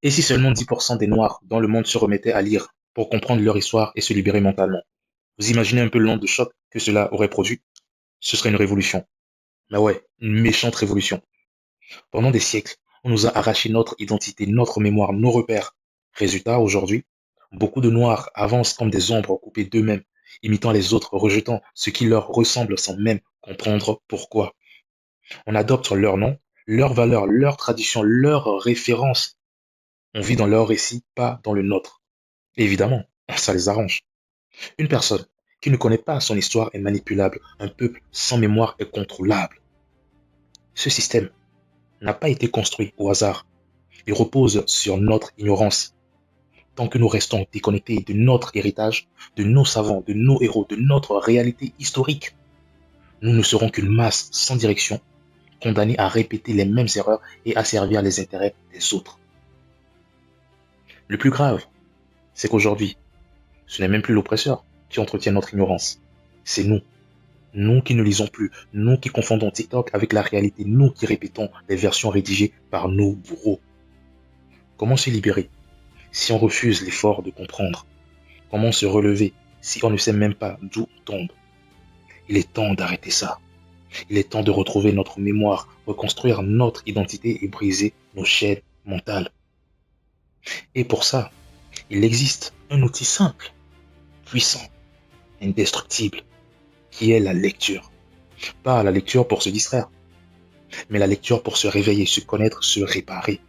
Et si seulement 10% des Noirs dans le monde se remettaient à lire pour comprendre leur histoire et se libérer mentalement? Vous imaginez un peu le nombre de chocs que cela aurait produit? Ce serait une révolution. Mais ouais, une méchante révolution. Pendant des siècles, on nous a arraché notre identité, notre mémoire, nos repères. Résultat, aujourd'hui, beaucoup de Noirs avancent comme des ombres coupées d'eux-mêmes, imitant les autres, rejetant ce qui leur ressemble sans même comprendre pourquoi. On adopte leur nom, leurs valeurs, leurs traditions, leurs références. On vit dans leur récit, pas dans le nôtre. Et évidemment, ça les arrange. Une personne qui ne connaît pas son histoire est manipulable. Un peuple sans mémoire est contrôlable. Ce système n'a pas été construit au hasard. Il repose sur notre ignorance. Tant que nous restons déconnectés de notre héritage, de nos savants, de nos héros, de notre réalité historique, nous ne serons qu'une masse sans direction, condamnée à répéter les mêmes erreurs et à servir les intérêts des autres. Le plus grave, c'est qu'aujourd'hui, ce n'est même plus l'oppresseur qui entretient notre ignorance. C'est nous. Nous qui ne lisons plus, nous qui confondons TikTok avec la réalité, nous qui répétons les versions rédigées par nos bourreaux. Comment se libérer si on refuse l'effort de comprendre? Comment se relever si on ne sait même pas d'où on tombe? Il est temps d'arrêter ça. Il est temps de retrouver notre mémoire, reconstruire notre identité et briser nos chaînes mentales. Et pour ça, il existe un outil simple, puissant, indestructible, qui est la lecture. Pas la lecture pour se distraire, mais la lecture pour se réveiller, se connaître, se réparer.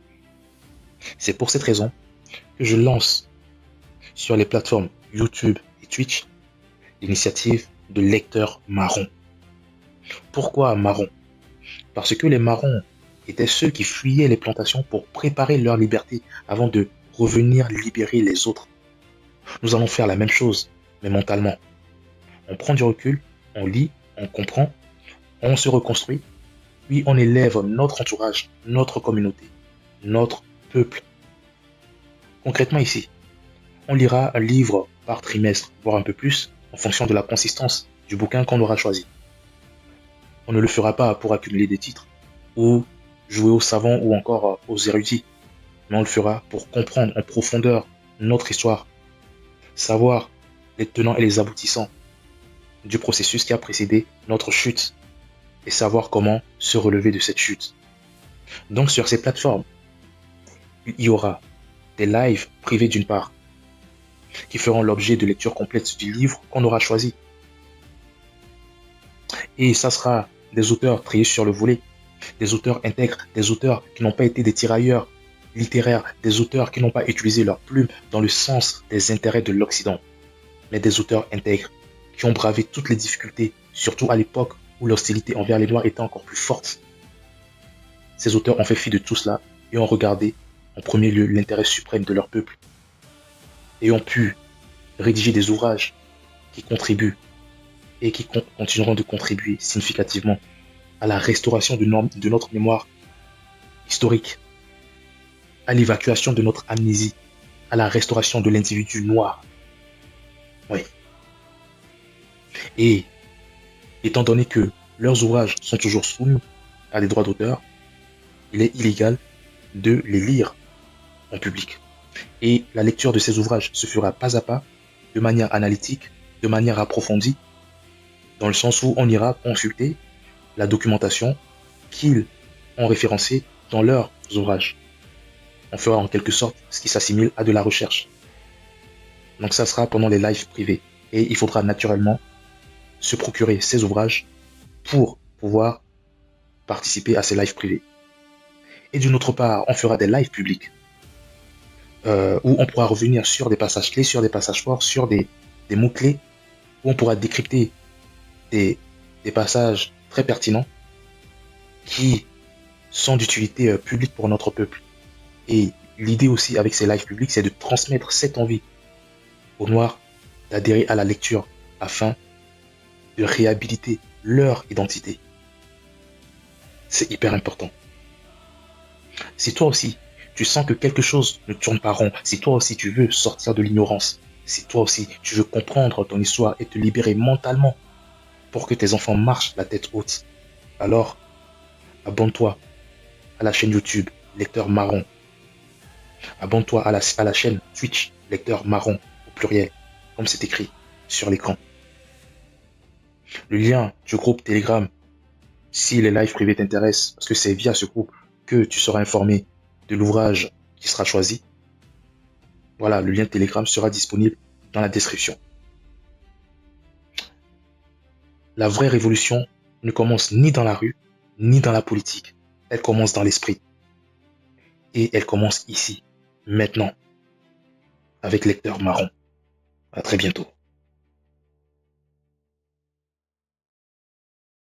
C'est pour cette raison que je lance sur les plateformes YouTube et Twitch l'initiative de lecteurs marrons. Pourquoi marrons? Parce que les marrons étaient ceux qui fuyaient les plantations pour préparer leur liberté avant de revenir libérer les autres. Nous allons faire la même chose, mais mentalement. On prend du recul, on lit, on comprend, on se reconstruit, puis on élève notre entourage, notre communauté, notre peuple. Concrètement ici, on lira un livre par trimestre, voire un peu plus, en fonction de la consistance du bouquin qu'on aura choisi. On ne le fera pas pour accumuler des titres, ou jouer aux savants ou encore aux érudits, mais on le fera pour comprendre en profondeur notre histoire, savoir les tenants et les aboutissants du processus qui a précédé notre chute et savoir comment se relever de cette chute. Donc sur ces plateformes, il y aura des lives privés d'une part, qui feront l'objet de lecture complète du livre qu'on aura choisi. Et ça sera des auteurs triés sur le volet, des auteurs intègres, des auteurs qui n'ont pas été des tirailleurs littéraires, des auteurs qui n'ont pas utilisé leur plume dans le sens des intérêts de l'Occident, mais des auteurs intègres qui ont bravé toutes les difficultés, surtout à l'époque où l'hostilité envers les Noirs était encore plus forte. Ces auteurs ont fait fi de tout cela et ont regardé en premier lieu l'intérêt suprême de leur peuple et ont pu rédiger des ouvrages qui contribuent et qui continueront de contribuer significativement à la restauration de notre mémoire historique, à l'évacuation de notre amnésie, à la restauration de l'individu noir. Oui. Et étant donné que leurs ouvrages sont toujours soumis à des droits d'auteur, il est illégal de les lire en public. Et la lecture de ces ouvrages se fera pas à pas, de manière analytique, de manière approfondie, dans le sens où on ira consulter la documentation qu'ils ont référencée dans leurs ouvrages. On fera en quelque sorte ce qui s'assimile à de la recherche. Donc ça sera pendant les lives privés. Et il faudra naturellement se procurer ces ouvrages pour pouvoir participer à ces lives privés. Et d'une autre part, on fera des lives publics où on pourra revenir sur des passages clés, sur des passages forts, sur des mots-clés, où on pourra décrypter des, des passages très pertinents qui sont d'utilité publique pour notre peuple. Et l'idée aussi avec ces lives publics, c'est de transmettre cette envie aux Noirs d'adhérer à la lecture afin de réhabiliter leur identité. C'est hyper important. Si toi aussi, tu sens que quelque chose ne tourne pas rond, si toi aussi tu veux sortir de l'ignorance, si toi aussi tu veux comprendre ton histoire et te libérer mentalement pour que tes enfants marchent la tête haute, alors abonne-toi à la chaîne YouTube Lecteur Marron. Abonne-toi à la chaîne Twitch, lecteur marron, au pluriel, comme c'est écrit sur l'écran. Le lien du groupe Telegram, si les lives privés t'intéressent, parce que c'est via ce groupe que tu seras informé de l'ouvrage qui sera choisi. Voilà, le lien Telegram sera disponible dans la description. La vraie révolution ne commence ni dans la rue, ni dans la politique. Elle commence dans l'esprit. Et elle commence ici, maintenant, avec Lecteur Marron. À très bientôt.